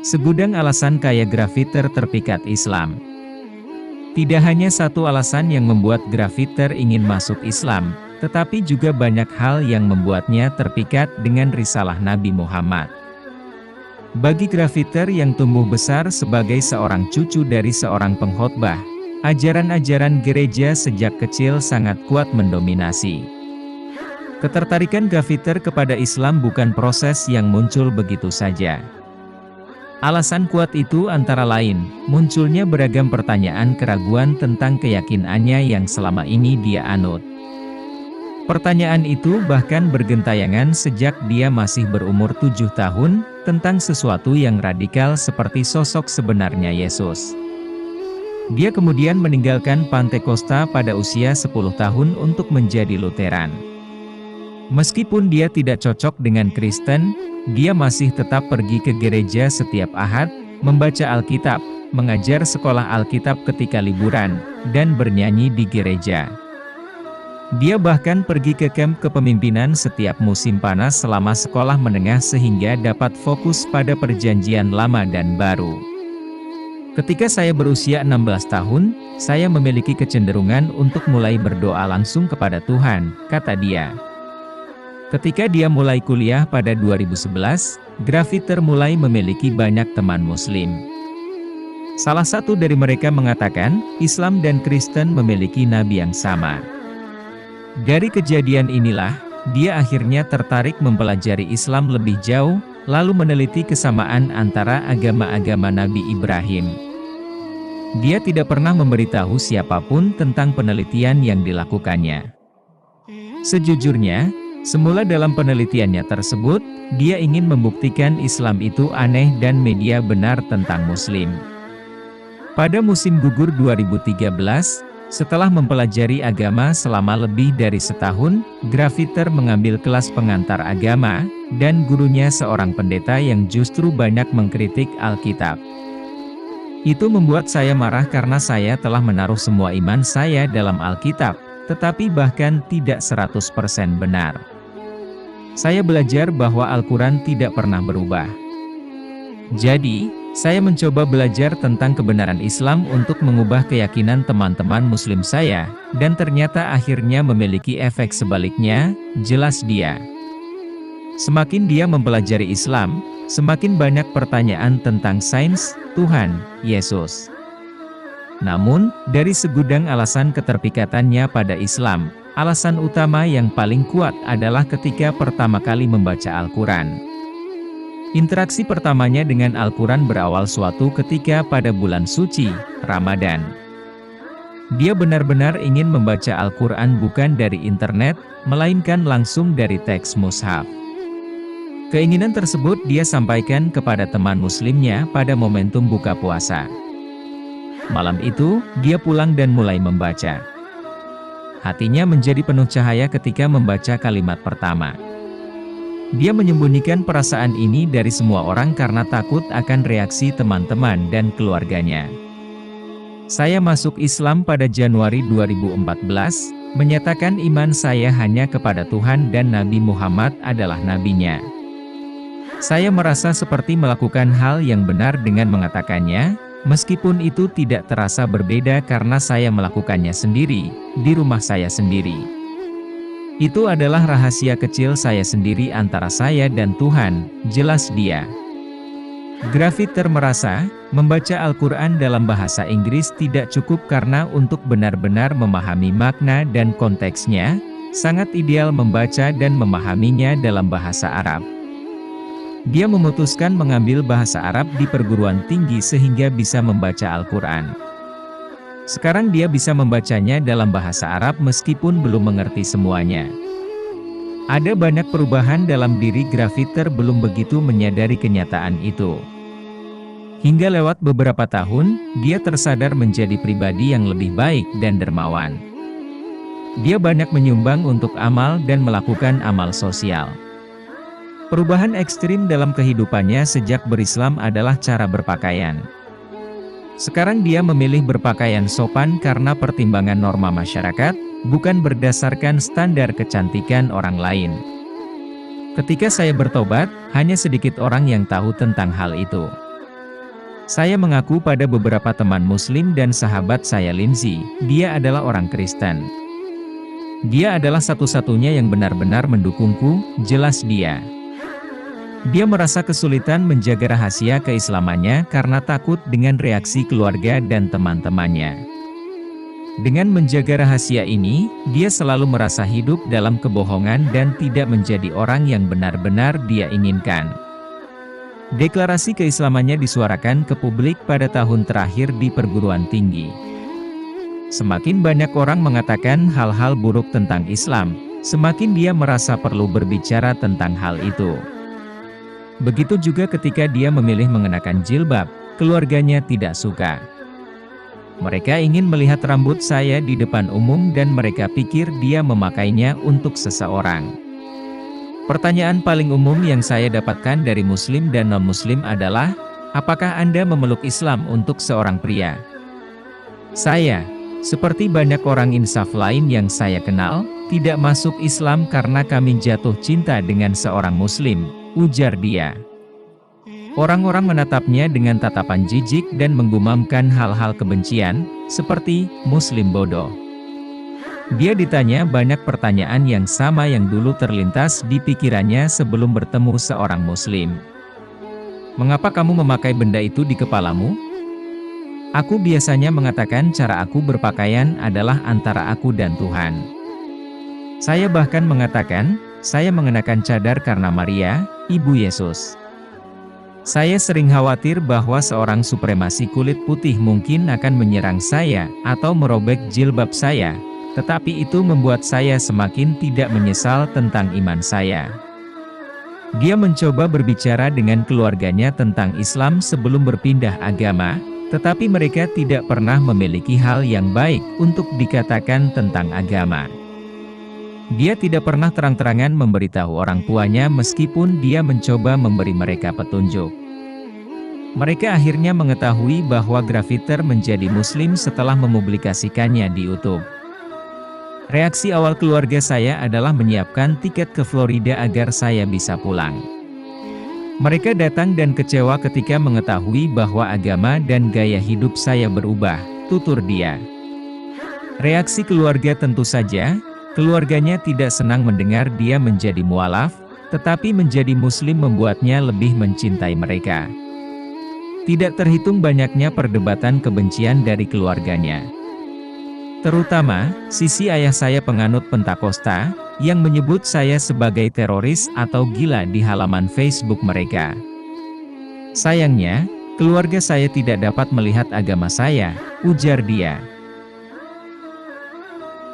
Segudang alasan kaya grafiter terpikat Islam. Tidak hanya satu alasan yang membuat grafiter ingin masuk Islam, tetapi juga banyak hal yang membuatnya terpikat dengan risalah Nabi Muhammad. Bagi grafiter yang tumbuh besar sebagai seorang cucu dari seorang pengkhotbah, ajaran-ajaran gereja sejak kecil sangat kuat mendominasi. Ketertarikan grafiter kepada Islam bukan proses yang muncul begitu saja. Alasan kuat itu antara lain, munculnya beragam pertanyaan keraguan tentang keyakinannya yang selama ini dia anut. Pertanyaan itu bahkan bergentayangan sejak dia masih berumur 7 tahun, tentang sesuatu yang radikal seperti sosok sebenarnya Yesus. Dia kemudian meninggalkan Pantekosta pada usia 10 tahun untuk menjadi Lutheran. Meskipun dia tidak cocok dengan Kristen, dia masih tetap pergi ke gereja setiap Ahad, membaca Alkitab, mengajar sekolah Alkitab ketika liburan, dan bernyanyi di gereja. Dia bahkan pergi ke kamp kepemimpinan setiap musim panas selama sekolah menengah sehingga dapat fokus pada Perjanjian Lama dan Baru. Ketika saya berusia 16 tahun, saya memiliki kecenderungan untuk mulai berdoa langsung kepada Tuhan, kata dia. Ketika dia mulai kuliah pada 2011, grafiter mulai memiliki banyak teman Muslim. Salah satu dari mereka mengatakan, Islam dan Kristen memiliki nabi yang sama. Dari kejadian inilah, dia akhirnya tertarik mempelajari Islam lebih jauh, lalu meneliti kesamaan antara agama-agama Nabi Ibrahim. Dia tidak pernah memberitahu siapapun tentang penelitian yang dilakukannya. Sejujurnya, semula dalam penelitiannya tersebut, dia ingin membuktikan Islam itu aneh dan media benar tentang Muslim. Pada musim gugur 2013, setelah mempelajari agama selama lebih dari setahun, grafiter mengambil kelas pengantar agama, dan gurunya seorang pendeta yang justru banyak mengkritik Alkitab. Itu membuat saya marah karena saya telah menaruh semua iman saya dalam Alkitab, tetapi bahkan tidak 100% benar. Saya belajar bahwa Al-Quran tidak pernah berubah. Jadi, saya mencoba belajar tentang kebenaran Islam untuk mengubah keyakinan teman-teman Muslim saya, dan ternyata akhirnya memiliki efek sebaliknya, jelas dia. Semakin dia mempelajari Islam, semakin banyak pertanyaan tentang sains, Tuhan, Yesus. Namun, dari segudang alasan keterpikatannya pada Islam, alasan utama yang paling kuat adalah ketika pertama kali membaca Al-Quran. Interaksi pertamanya dengan Al-Quran berawal suatu ketika pada bulan suci, Ramadan. Dia benar-benar ingin membaca Al-Quran bukan dari internet, melainkan langsung dari teks mushaf. Keinginan tersebut dia sampaikan kepada teman muslimnya pada momentum buka puasa. Malam itu, dia pulang dan mulai membaca. Hatinya menjadi penuh cahaya ketika membaca kalimat pertama. Dia menyembunyikan perasaan ini dari semua orang karena takut akan reaksi teman-teman dan keluarganya. Saya masuk Islam pada Januari 2014, menyatakan iman saya hanya kepada Tuhan dan Nabi Muhammad adalah nabinya. Saya merasa seperti melakukan hal yang benar dengan mengatakannya, meskipun itu tidak terasa berbeda karena saya melakukannya sendiri, di rumah saya sendiri. Itu adalah rahasia kecil saya sendiri antara saya dan Tuhan, jelas dia. Grafiter merasa, membaca Al-Quran dalam bahasa Inggris tidak cukup karena untuk benar-benar memahami makna dan konteksnya, sangat ideal membaca dan memahaminya dalam bahasa Arab. Dia memutuskan mengambil bahasa Arab di perguruan tinggi sehingga bisa membaca Al-Quran. Sekarang dia bisa membacanya dalam bahasa Arab meskipun belum mengerti semuanya. Ada banyak perubahan dalam diri grafiter belum begitu menyadari kenyataan itu. Hingga lewat beberapa tahun, dia tersadar menjadi pribadi yang lebih baik dan dermawan. Dia banyak menyumbang untuk amal dan melakukan amal sosial. Perubahan ekstrim dalam kehidupannya sejak berislam adalah cara berpakaian. Sekarang dia memilih berpakaian sopan karena pertimbangan norma masyarakat, bukan berdasarkan standar kecantikan orang lain. Ketika saya bertobat, hanya sedikit orang yang tahu tentang hal itu. Saya mengaku pada beberapa teman muslim dan sahabat saya Lindsay, dia adalah orang Kristen. Dia adalah satu-satunya yang benar-benar mendukungku, jelas dia. Dia merasa kesulitan menjaga rahasia keislamannya karena takut dengan reaksi keluarga dan teman-temannya. Dengan menjaga rahasia ini, dia selalu merasa hidup dalam kebohongan dan tidak menjadi orang yang benar-benar dia inginkan. Deklarasi keislamannya disuarakan ke publik pada tahun terakhir di perguruan tinggi. Semakin banyak orang mengatakan hal-hal buruk tentang Islam, semakin dia merasa perlu berbicara tentang hal itu. Begitu juga ketika dia memilih mengenakan jilbab, keluarganya tidak suka. Mereka ingin melihat rambut saya di depan umum dan mereka pikir dia memakainya untuk seseorang. Pertanyaan paling umum yang saya dapatkan dari muslim dan non-muslim adalah, apakah Anda memeluk Islam untuk seorang pria? Saya, seperti banyak orang insaf lain yang saya kenal, tidak masuk Islam karena kami jatuh cinta dengan seorang muslim, ujar dia. Orang-orang menatapnya dengan tatapan jijik dan menggumamkan hal-hal kebencian, seperti muslim bodoh. Dia ditanya banyak pertanyaan yang sama yang dulu terlintas di pikirannya sebelum bertemu seorang muslim. Mengapa kamu memakai benda itu di kepalamu? Aku biasanya mengatakan cara aku berpakaian adalah antara aku dan Tuhan. Saya bahkan mengatakan, saya mengenakan cadar karena Maria, Ibu Yesus. Saya sering khawatir bahwa seorang supremasi kulit putih mungkin akan menyerang saya, atau merobek jilbab saya, tetapi itu membuat saya semakin tidak menyesal tentang iman saya. Dia mencoba berbicara dengan keluarganya tentang Islam sebelum berpindah agama, tetapi mereka tidak pernah memiliki hal yang baik untuk dikatakan tentang agama. Dia tidak pernah terang-terangan memberitahu orang tuanya meskipun dia mencoba memberi mereka petunjuk. Mereka akhirnya mengetahui bahwa Graffiter menjadi muslim setelah mempublikasikannya di YouTube. Reaksi awal keluarga saya adalah menyiapkan tiket ke Florida agar saya bisa pulang. Mereka datang dan kecewa ketika mengetahui bahwa agama dan gaya hidup saya berubah, tutur dia. Reaksi keluarga tentu saja, keluarganya tidak senang mendengar dia menjadi mualaf, tetapi menjadi muslim membuatnya lebih mencintai mereka. Tidak terhitung banyaknya perdebatan kebencian dari keluarganya. Terutama, sisi ayah saya penganut Pentakosta, yang menyebut saya sebagai teroris atau gila di halaman Facebook mereka. Sayangnya, keluarga saya tidak dapat melihat agama saya, ujar dia.